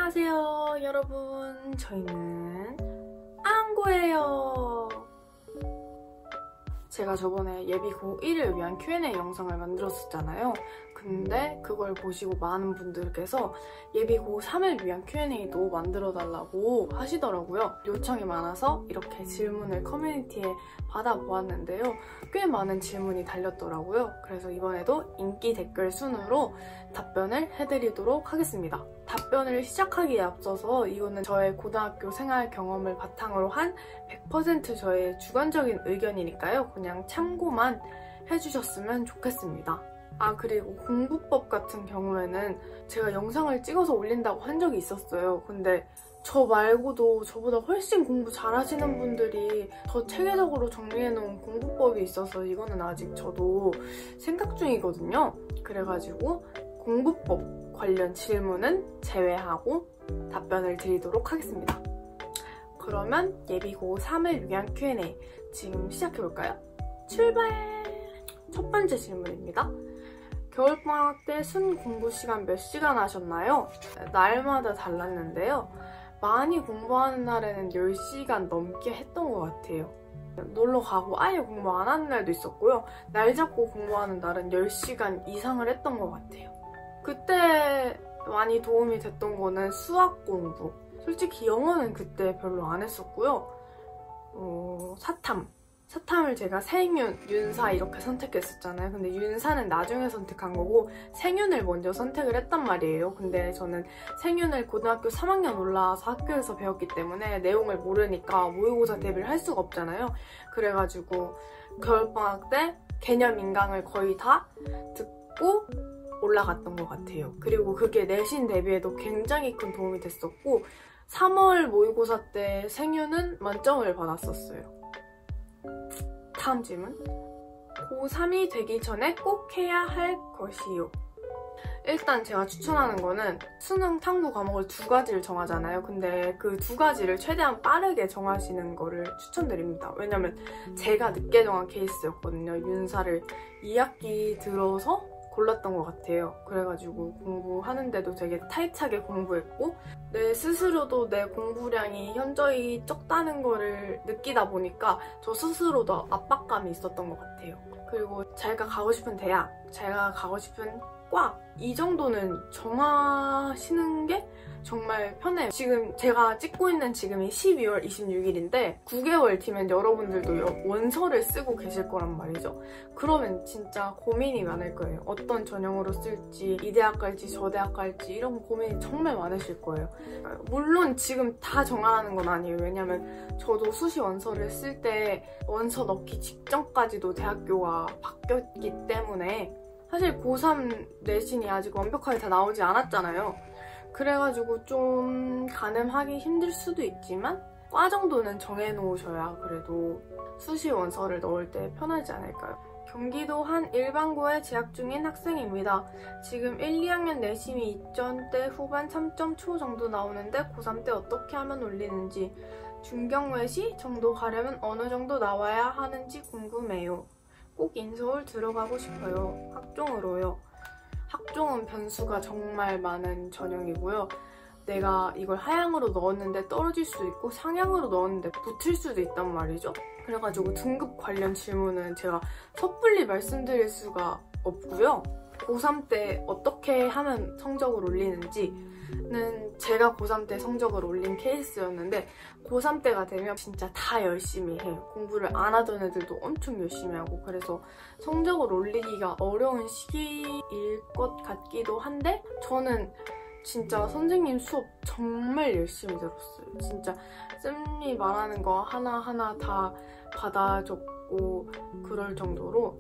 안녕하세요 여러분, 저희는 앙고예요. 제가 저번에 예비 고1을 위한 Q&A 영상을 만들었었잖아요. 근데 그걸 보시고 많은 분들께서 예비 고3을 위한 Q&A도 만들어달라고 하시더라고요. 요청이 많아서 이렇게 질문을 커뮤니티에 받아보았는데요. 꽤 많은 질문이 달렸더라고요. 그래서 이번에도 인기 댓글 순으로 답변을 해드리도록 하겠습니다. 답변을 시작하기에 앞서서 이거는 저의 고등학교 생활 경험을 바탕으로 한 100% 저의 주관적인 의견이니까요. 그냥 참고만 해주셨으면 좋겠습니다. 그리고 공부법 같은 경우에는 제가 영상을 찍어서 올린다고 한 적이 있었어요. 근데 저 말고도 저보다 훨씬 공부 잘하시는 분들이 더 체계적으로 정리해놓은 공부법이 있어서 이거는 아직 저도 생각 중이거든요. 그래가지고 공부법 관련 질문은 제외하고 답변을 드리도록 하겠습니다. 그러면 예비 고3을 위한 Q&A 지금 시작해볼까요? 출발! 첫 번째 질문입니다. 겨울방학 때 순 공부 시간 몇 시간 하셨나요? 날마다 달랐는데요. 많이 공부하는 날에는 10시간 넘게 했던 것 같아요. 놀러 가고 아예 공부 안 하는 날도 있었고요. 날 잡고 공부하는 날은 10시간 이상을 했던 것 같아요. 그때 많이 도움이 됐던 거는 수학 공부. 솔직히 영어는 그때 별로 안 했었고요. 사탐을 제가 생윤, 윤사 이렇게 선택했었잖아요. 근데 윤사는 나중에 선택한 거고 생윤을 먼저 선택을 했단 말이에요. 근데 저는 생윤을 고등학교 3학년 올라와서 학교에서 배웠기 때문에 내용을 모르니까 모의고사 대비를 할 수가 없잖아요. 그래가지고 겨울방학 때 개념 인강을 거의 다 듣고 올라갔던 것 같아요. 그리고 그게 내신 대비에도 굉장히 큰 도움이 됐었고 3월 모의고사 때 생윤은 만점을 받았었어요. 다음 질문. 고3이 되기 전에 꼭 해야 할 것이요. 일단 제가 추천하는 거는 수능 탐구 과목을 2가지를 정하잖아요. 근데 그 2가지를 최대한 빠르게 정하시는 거를 추천드립니다. 왜냐면 제가 늦게 정한 케이스였거든요. 윤사를 2학기 들어서 골랐던 것 같아요. 그래가지고 공부하는데도 되게 타이트하게 공부했고 내 스스로도 내 공부량이 현저히 적다는 거를 느끼다 보니까 저 스스로도 압박감이 있었던 것 같아요. 그리고 자기가 가고 싶은 대학, 자기가 가고 싶은 과 이 정도는 정하시는 게 정말 편해요. 지금 제가 찍고 있는 지금이 12월 26일인데 9개월 뒤면 여러분들도 원서를 쓰고 계실 거란 말이죠. 그러면 진짜 고민이 많을 거예요. 어떤 전형으로 쓸지, 이 대학 갈지 저 대학 갈지 이런 고민이 정말 많으실 거예요. 물론 지금 다 정하라는 건 아니에요. 왜냐면 저도 수시 원서를 쓸 때 원서 넣기 직전까지도 대학교가 바뀌었기 때문에 사실 고3 내신이 아직 완벽하게 다 나오지 않았잖아요. 그래가지고 좀 가늠하기 힘들 수도 있지만 과 정도는 정해놓으셔야 그래도 수시 원서를 넣을 때 편하지 않을까요? 경기도 한 일반고에 재학 중인 학생입니다. 지금 1, 2학년 내신이 2점대 후반 3점 초 정도 나오는데 고3 때 어떻게 하면 올리는지, 중경외시 정도 가려면 어느 정도 나와야 하는지 궁금해요. 꼭 인서울 들어가고 싶어요. 학종으로요. 학종은 변수가 정말 많은 전형이고요. 내가 이걸 하향으로 넣었는데 떨어질 수도 있고 상향으로 넣었는데 붙을 수도 있단 말이죠. 그래가지고 등급 관련 질문은 제가 섣불리 말씀드릴 수가 없고요. 고3 때 어떻게 하면 성적을 올리는지는 제가 고3 때 성적을 올린 케이스였는데 고3 때가 되면 진짜 다 열심히 해요. 공부를 안 하던 애들도 엄청 열심히 하고 그래서 성적을 올리기가 어려운 시기일 것 같기도 한데 저는 진짜 선생님 수업 정말 열심히 들었어요. 진짜 쌤이 말하는 거 하나하나 다 받아 적고 그럴 정도로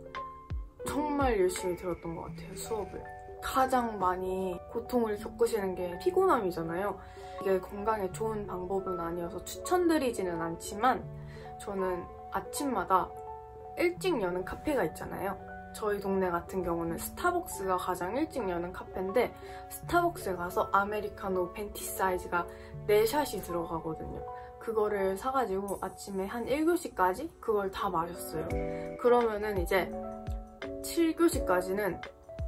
정말 열심히 들었던 것 같아요, 수업을. 가장 많이 고통을 겪으시는 게 피곤함이잖아요. 이게 건강에 좋은 방법은 아니어서 추천드리지는 않지만 저는 아침마다 일찍 여는 카페가 있잖아요. 저희 동네 같은 경우는 스타벅스가 가장 일찍 여는 카페인데 스타벅스에 가서 아메리카노 벤티 사이즈가 4샷이 들어가거든요. 그거를 사가지고 아침에 한 1교시까지 그걸 다 마셨어요. 그러면은 이제 7교시까지는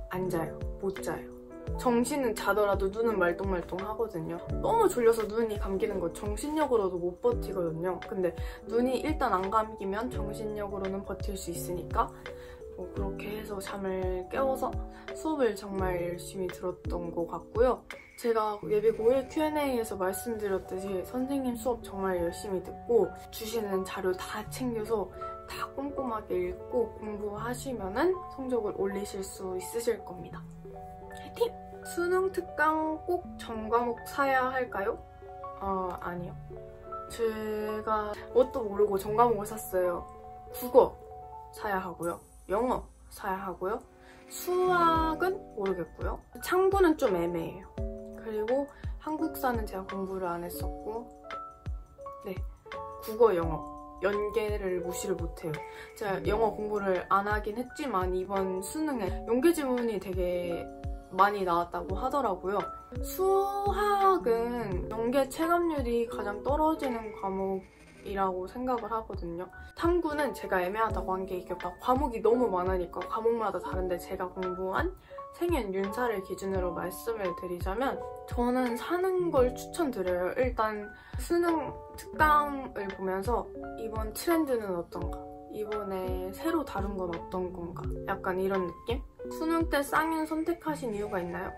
안 자요. 못 자요. 정신은 자더라도 눈은 말똥말똥 하거든요. 너무 졸려서 눈이 감기는 거 정신력으로도 못 버티거든요. 근데 눈이 일단 안 감기면 정신력으로는 버틸 수 있으니까 그렇게 해서 잠을 깨워서 수업을 정말 열심히 들었던 것 같고요. 제가 예비 고1 Q&A에서 말씀드렸듯이 선생님 수업 정말 열심히 듣고 주시는 자료 다 챙겨서 다 꼼꼼하게 읽고 공부하시면은 성적을 올리실 수 있으실 겁니다. 화이팅! 수능 특강 꼭 전과목 사야 할까요? 아니요. 제가 뭣도 모르고 전과목을 샀어요. 국어 사야 하고요. 영어 사야 하고요. 수학은 모르겠고요. 창구는 좀 애매해요. 그리고 한국사는 제가 공부를 안 했었고 네, 국어, 영어 연계를 무시를 못해요. 제가 영어 공부를 안 하긴 했지만 이번 수능에 연계 지문이 되게 많이 나왔다고 하더라고요. 수학은 연계 체감률이 가장 떨어지는 과목이라고 생각을 하거든요. 탐구는 제가 애매하다고 한 게 이게 막 과목이 너무 많으니까 과목마다 다른데 제가 공부한 생윤, 윤사를 기준으로 말씀을 드리자면 저는 사는 걸 추천드려요. 일단 수능 특강을 보면서 이번 트렌드는 어떤가? 이번에 새로 다룬 건 어떤 건가? 약간 이런 느낌? 수능 때 쌍윤 선택하신 이유가 있나요?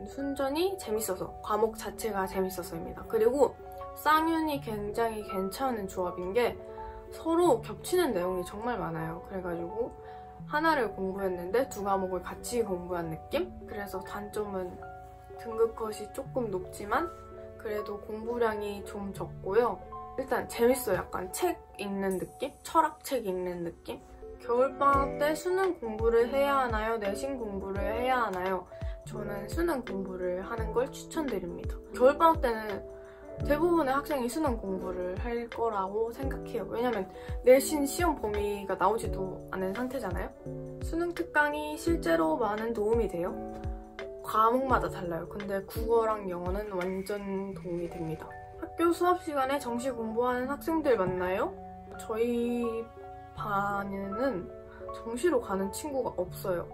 순전히 재밌어서, 과목 자체가 재밌어서입니다. 그리고 쌍윤이 굉장히 괜찮은 조합인 게 서로 겹치는 내용이 정말 많아요. 그래가지고 하나를 공부했는데 두 과목을 같이 공부한 느낌? 그래서 단점은 등급 컷이 조금 높지만 그래도 공부량이 좀 적고요. 일단 재밌어요. 약간 책 읽는 느낌? 철학책 읽는 느낌? 겨울방학 때 수능 공부를 해야 하나요? 내신 공부를 해야 하나요? 저는 수능 공부를 하는 걸 추천드립니다. 겨울방학 때는 대부분의 학생이 수능 공부를 할 거라고 생각해요. 왜냐면 내신 시험 범위가 나오지도 않은 상태잖아요. 수능 특강이 실제로 많은 도움이 돼요. 과목마다 달라요. 근데 국어랑 영어는 완전 도움이 됩니다. 학교 수업 시간에 정시 공부하는 학생들 많나요? 저희 반에는 정시로 가는 친구가 없어요.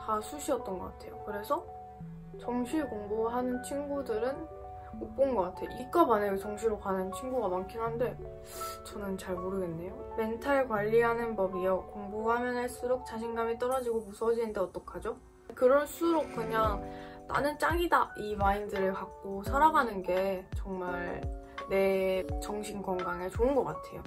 다 수시였던 것 같아요. 그래서 정시 공부하는 친구들은 못 본 것 같아요. 이과 반에 정시로 가는 친구가 많긴 한데 저는 잘 모르겠네요. 멘탈 관리하는 법이요. 공부하면 할수록 자신감이 떨어지고 무서워지는데 어떡하죠? 그럴수록 그냥 나는 짱이다 이 마인드를 갖고 살아가는 게 정말 내 정신 건강에 좋은 것 같아요.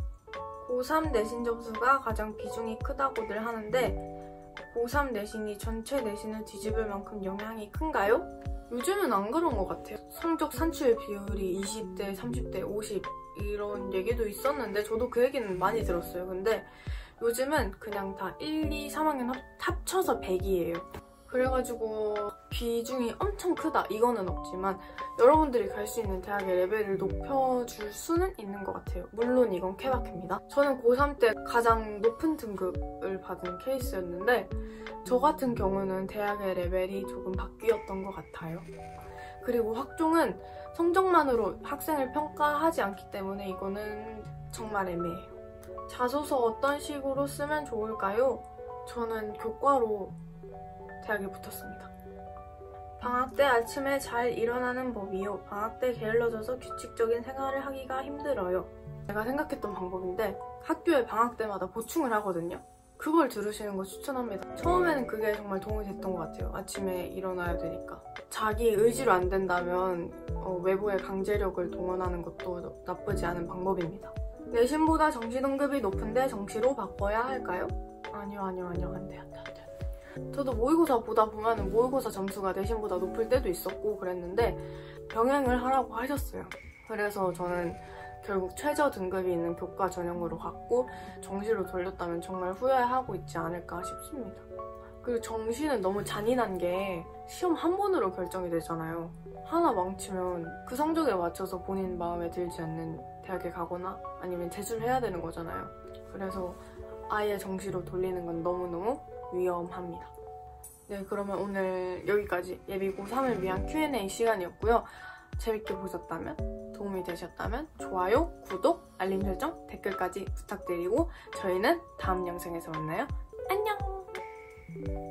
고3 내신 점수가 가장 비중이 크다고들 하는데 고3 내신이 전체 내신을 뒤집을 만큼 영향이 큰가요? 요즘은 안 그런 것 같아요. 성적 산출 비율이 20대, 30대, 50 이런 얘기도 있었는데 저도 그 얘기는 많이 들었어요. 근데 요즘은 그냥 다 1, 2, 3학년 합쳐서 100이에요. 그래가지고 비중이 엄청 크다 이거는 없지만 여러분들이 갈 수 있는 대학의 레벨을 높여줄 수는 있는 것 같아요. 물론 이건 케바케입니다. 저는 고3 때 가장 높은 등급을 받은 케이스였는데 저 같은 경우는 대학의 레벨이 조금 바뀌었던 것 같아요. 그리고 학종은 성적만으로 학생을 평가하지 않기 때문에 이거는 정말 애매해요. 자소서 어떤 식으로 쓰면 좋을까요? 저는 교과로 대학에 붙었습니다. 방학 때 아침에 잘 일어나는 법이요. 방학 때 게을러져서 규칙적인 생활을 하기가 힘들어요. 제가 생각했던 방법인데 학교에 방학 때마다 보충을 하거든요. 그걸 들으시는 거 추천합니다. 처음에는 그게 정말 도움이 됐던 것 같아요. 아침에 일어나야 되니까. 자기 의지로 안 된다면 외부의 강제력을 동원하는 것도 나쁘지 않은 방법입니다. 내신보다 정시 등급이 높은데 정시로 바꿔야 할까요? 아니요. 안 돼. 저도 모의고사 보다 보면 모의고사 점수가 내신보다 높을 때도 있었고 그랬는데 병행을 하라고 하셨어요. 그래서 저는 결국 최저 등급이 있는 교과 전형으로 갔고 정시로 돌렸다면 정말 후회하고 있지 않을까 싶습니다. 그리고 정시는 너무 잔인한 게 시험 한 번으로 결정이 되잖아요. 하나 망치면 그 성적에 맞춰서 본인 마음에 들지 않는 대학에 가거나 아니면 재수를 해야 되는 거잖아요. 그래서 아예 정시로 돌리는 건 너무너무 위험합니다. 네, 그러면 오늘 여기까지 예비 고3을 위한 Q&A 시간이었고요. 재밌게 보셨다면, 도움이 되셨다면 좋아요, 구독, 알림 설정, 댓글까지 부탁드리고 저희는 다음 영상에서 만나요. 안녕!